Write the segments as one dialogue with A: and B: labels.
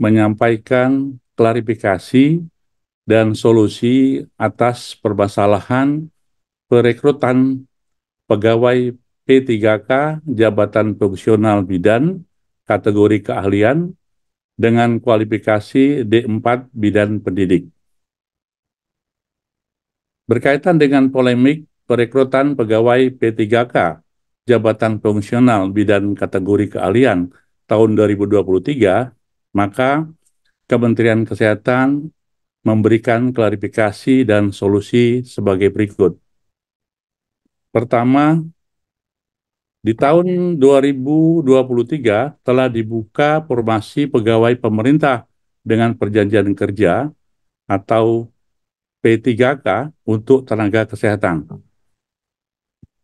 A: menyampaikan klarifikasi dan solusi atas permasalahan perekrutan pegawai P3K jabatan fungsional bidan kategori keahlian dengan kualifikasi D4 bidan pendidik. Berkaitan dengan polemik perekrutan pegawai P3K jabatan fungsional bidan kategori keahlian tahun 2023, maka Kementerian Kesehatan memberikan klarifikasi dan solusi sebagai berikut. Pertama, di tahun 2023 telah dibuka formasi pegawai pemerintah dengan perjanjian kerja atau P3K untuk tenaga kesehatan.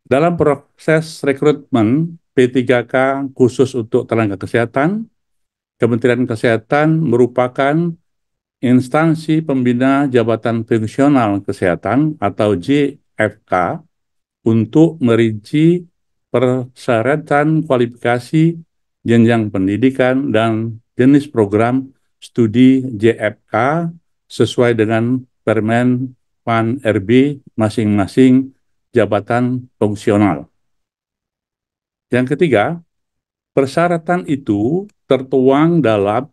A: Dalam proses rekrutmen P3K khusus untuk tenaga kesehatan, Kementerian Kesehatan merupakan instansi pembina jabatan fungsional kesehatan atau JFK untuk merinci persyaratan kualifikasi jenjang pendidikan dan jenis program studi JFK sesuai dengan Permen PAN RB masing-masing jabatan fungsional. Yang ketiga, persyaratan itu tertuang dalam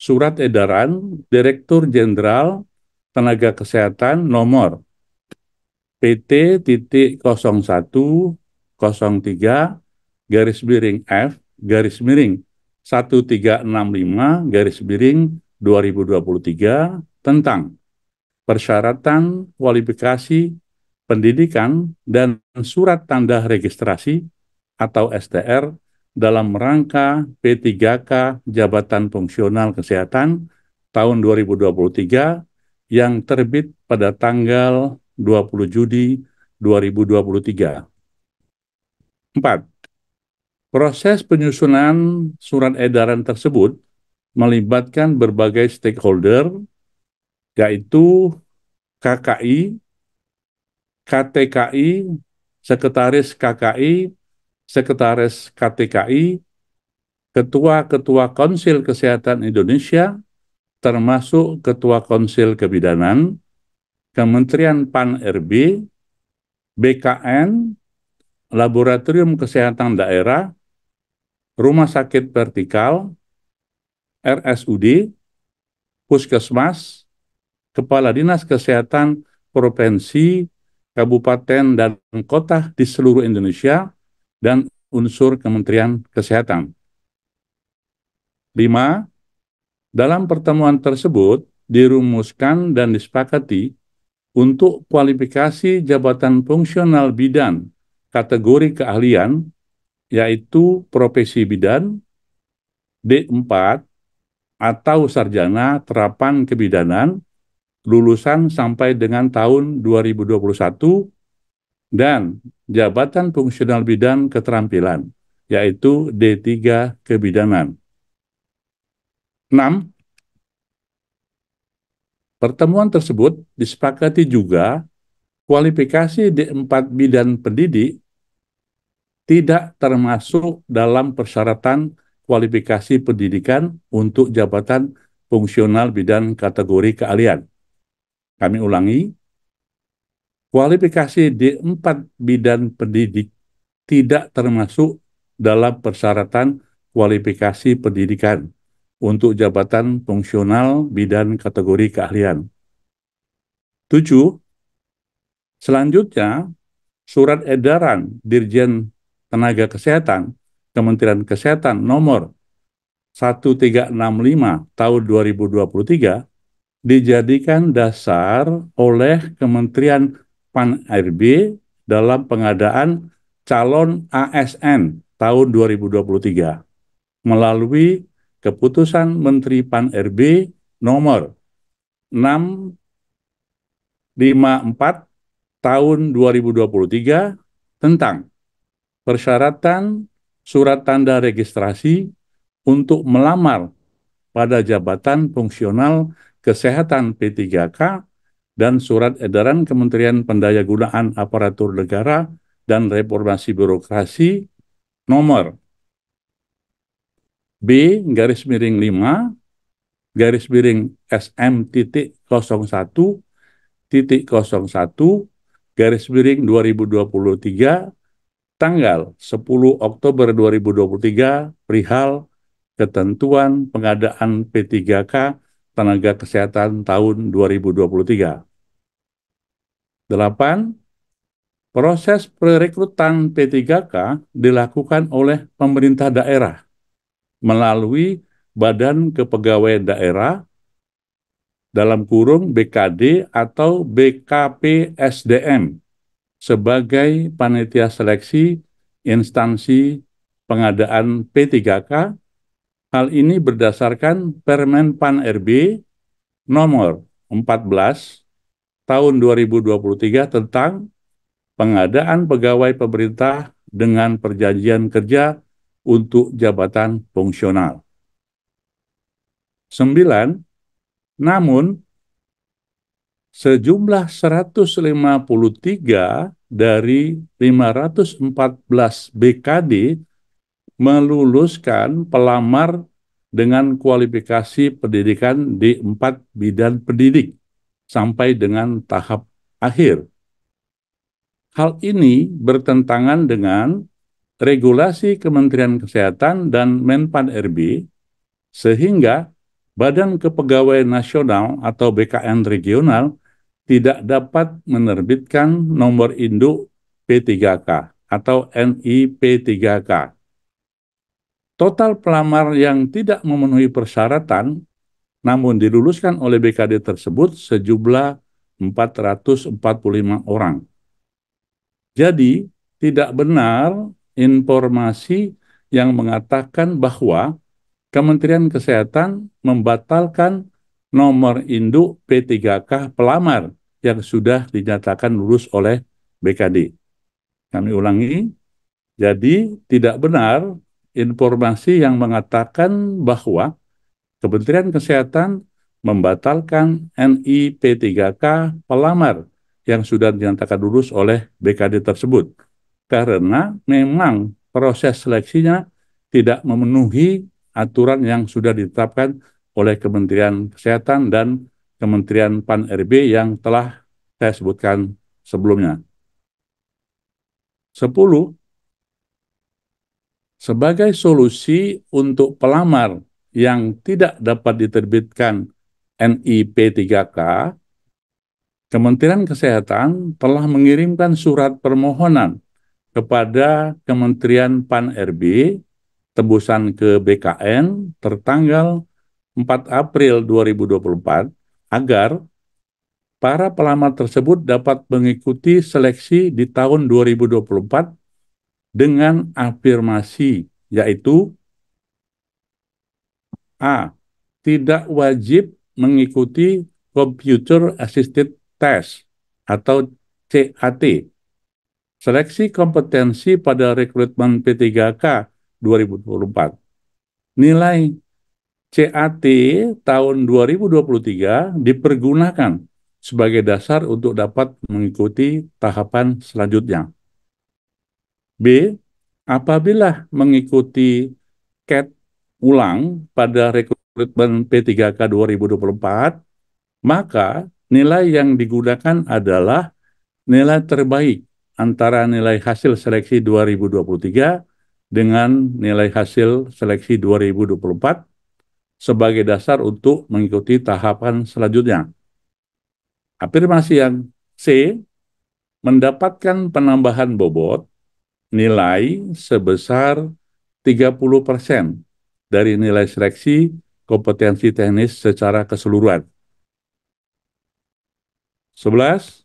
A: Surat Edaran Direktur Jenderal Tenaga Kesehatan nomor PT-01-03-F-1365-2023 tentang persyaratan kualifikasi pendidikan dan surat tanda registrasi atau STR dalam rangka P3K Jabatan Fungsional Kesehatan tahun 2023 yang terbit pada tanggal 20 Juni 2023. 4. Proses penyusunan surat edaran tersebut melibatkan berbagai stakeholder, yaitu KKI, KTKI, Sekretaris KKI, Sekretaris KTKI, Ketua-Ketua Konsil Kesehatan Indonesia, termasuk Ketua Konsil Kebidanan, Kementerian PAN RB, BKN, Laboratorium Kesehatan Daerah, Rumah Sakit Vertikal, RSUD, Puskesmas, Kepala Dinas Kesehatan Provinsi, Kabupaten, dan Kota di seluruh Indonesia, dan unsur Kementerian Kesehatan. 5. Dalam pertemuan tersebut dirumuskan dan disepakati untuk kualifikasi jabatan fungsional bidan kategori keahlian, yaitu profesi bidan, D4, atau sarjana terapan kebidanan, lulusan sampai dengan tahun 2021, dan jabatan fungsional bidan keterampilan, yaitu D3 kebidanan. 6. Pertemuan tersebut disepakati juga kualifikasi D4 bidan pendidik tidak termasuk dalam persyaratan kualifikasi pendidikan untuk jabatan fungsional bidan kategori keahlian. Kami ulangi, kualifikasi D4 bidan pendidik tidak termasuk dalam persyaratan kualifikasi pendidikan untuk jabatan fungsional bidan kategori keahlian. 7. Selanjutnya, Surat Edaran Dirjen Tenaga Kesehatan Kementerian Kesehatan nomor 1365 tahun 2023 dijadikan dasar oleh Kementerian PAN RB dalam pengadaan calon ASN tahun 2023 melalui Keputusan Menteri PAN RB nomor 654 tahun 2023 tentang persyaratan surat tanda registrasi untuk melamar pada jabatan fungsional kesehatan P3K dan surat edaran Kementerian Pendayagunaan Aparatur Negara dan Reformasi Birokrasi nomor B-5 garis miring SM.01.01 garis miring 2023 tanggal 10 Oktober 2023 perihal ketentuan pengadaan P3K tenaga kesehatan tahun 2023. 8. Proses perekrutan P3K dilakukan oleh pemerintah daerah melalui Badan Kepegawaian Daerah dalam kurung BKD atau BKPSDM sebagai panitia seleksi instansi pengadaan P3K. Hal ini berdasarkan Permen Pan RB nomor 14 tahun 2023 tentang pengadaan pegawai pemerintah dengan perjanjian kerja untuk jabatan fungsional. 9. Namun, sejumlah 153 dari 514 BKD meluluskan pelamar dengan kualifikasi pendidikan di 4 bidang pendidik sampai dengan tahap akhir. Hal ini bertentangan dengan regulasi Kementerian Kesehatan dan Menpan RB, sehingga Badan Kepegawaian Nasional atau BKN regional tidak dapat menerbitkan nomor induk P3K atau NIP3K. Total pelamar yang tidak memenuhi persyaratan namun diluluskan oleh BKD tersebut sejumlah 445 orang. Jadi, tidak benar informasi yang mengatakan bahwa Kementerian Kesehatan membatalkan nomor induk P3K pelamar yang sudah dinyatakan lulus oleh BKD. Kami ulangi, jadi tidak benar informasi yang mengatakan bahwa Kementerian Kesehatan membatalkan NIP3K pelamar yang sudah dinyatakan lulus oleh BKD tersebut. Karena memang proses seleksinya tidak memenuhi aturan yang sudah ditetapkan oleh Kementerian Kesehatan dan Kementerian Pan RB yang telah saya sebutkan sebelumnya. 10. Sebagai solusi untuk pelamar yang tidak dapat diterbitkan NIP3K, Kementerian Kesehatan telah mengirimkan surat permohonan kepada Kementerian Pan RB tembusan ke BKN tertanggal 4 April 2024 agar para pelamar tersebut dapat mengikuti seleksi di tahun 2024 dengan afirmasi, yaitu A. Tidak wajib mengikuti Computer Assisted Test atau CAT. Seleksi kompetensi pada rekrutmen P3K 2024. Nilai CAT tahun 2023 dipergunakan sebagai dasar untuk dapat mengikuti tahapan selanjutnya. B. Apabila mengikuti CAT ulang pada rekrutmen P3K 2024, maka nilai yang digunakan adalah nilai terbaik antara nilai hasil seleksi 2023 dengan nilai hasil seleksi 2024 sebagai dasar untuk mengikuti tahapan selanjutnya. Afirmasi yang C, mendapatkan penambahan bobot nilai sebesar 30% dari nilai seleksi kompetensi teknis secara keseluruhan. 11.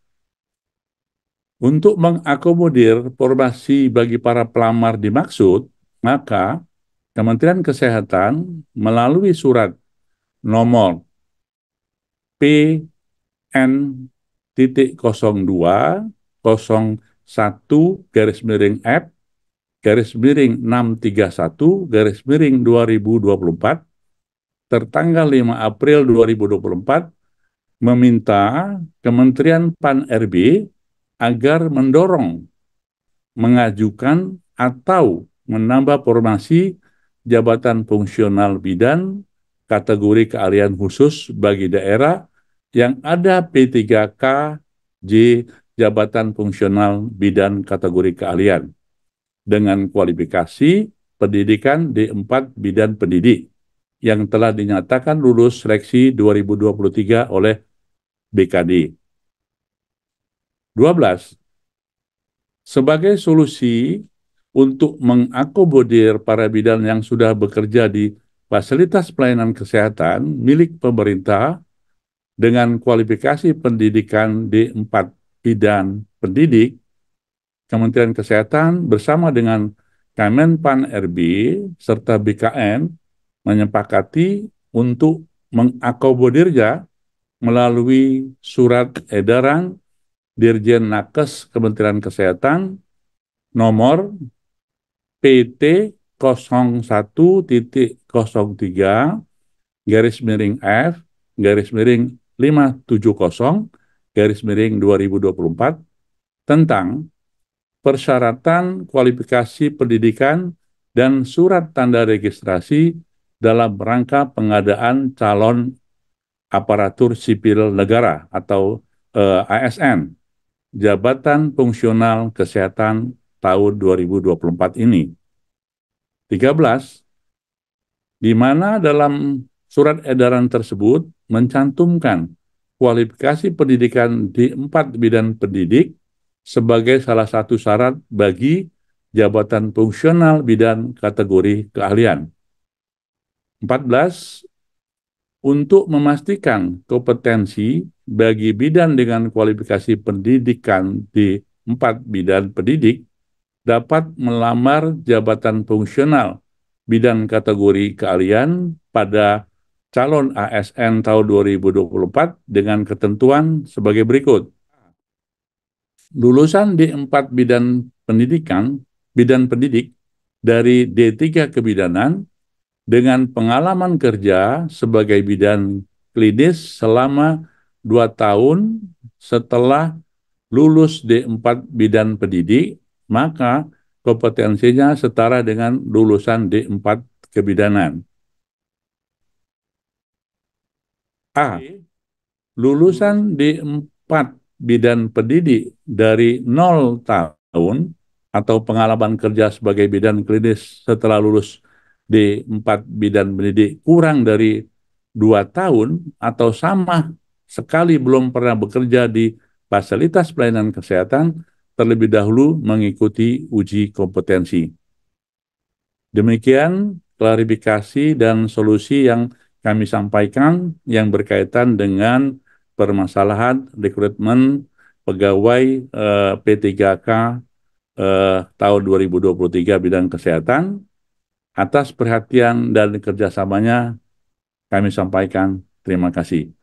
A: Untuk mengakomodir formasi bagi para pelamar dimaksud, maka Kementerian Kesehatan melalui surat nomor PN.01-F/631-2024 tertanggal 5 April 2024 meminta Kementerian Pan RB agar mendorong, mengajukan, atau menambah formasi jabatan fungsional bidan kategori keahlian khusus bagi daerah yang ada P3K J jabatan fungsional bidang kategori keahlian dengan kualifikasi pendidikan D4 bidang pendidik yang telah dinyatakan lulus seleksi 2023 oleh BKD. 12. Sebagai solusi untuk mengakomodir para bidan yang sudah bekerja di fasilitas pelayanan kesehatan milik pemerintah dengan kualifikasi pendidikan D4 bidang pendidik, Kementerian Kesehatan bersama dengan Kemenpan RB serta BKN menyepakati untuk mengakomodirnya melalui surat edaran Dirjen Nakes Kementerian Kesehatan nomor PT 01.03 garis miring F garis miring 570 garis miring 2024 tentang persyaratan kualifikasi pendidikan dan surat tanda registrasi dalam rangka pengadaan calon aparatur sipil negara atau ASN, Jabatan Fungsional Kesehatan tahun 2024 ini. 13, di mana dalam surat edaran tersebut mencantumkan kualifikasi pendidikan di 4 bidang pendidik sebagai salah satu syarat bagi jabatan fungsional bidang kategori keahlian. 14, untuk memastikan kompetensi bagi bidan dengan kualifikasi pendidikan di 4 bidang pendidik dapat melamar jabatan fungsional bidang kategori keahlian pada calon ASN tahun 2024 dengan ketentuan sebagai berikut. Lulusan D4 bidang pendidik dari D3 kebidanan dengan pengalaman kerja sebagai bidan klinis selama 2 tahun setelah lulus D4 bidan pendidik, maka kompetensinya setara dengan lulusan D4 kebidanan. A. Lulusan D4 bidan pendidik dari 0 tahun atau pengalaman kerja sebagai bidan klinis setelah lulus D4 bidan pendidik kurang dari 2 tahun atau sama sekali belum pernah bekerja di fasilitas pelayanan kesehatan terlebih dahulu mengikuti uji kompetensi. Demikian klarifikasi dan solusi yang kami sampaikan yang berkaitan dengan permasalahan rekrutmen pegawai P3K tahun 2023 bidang kesehatan. Atas perhatian dan kerjasamanya kami sampaikan terima kasih.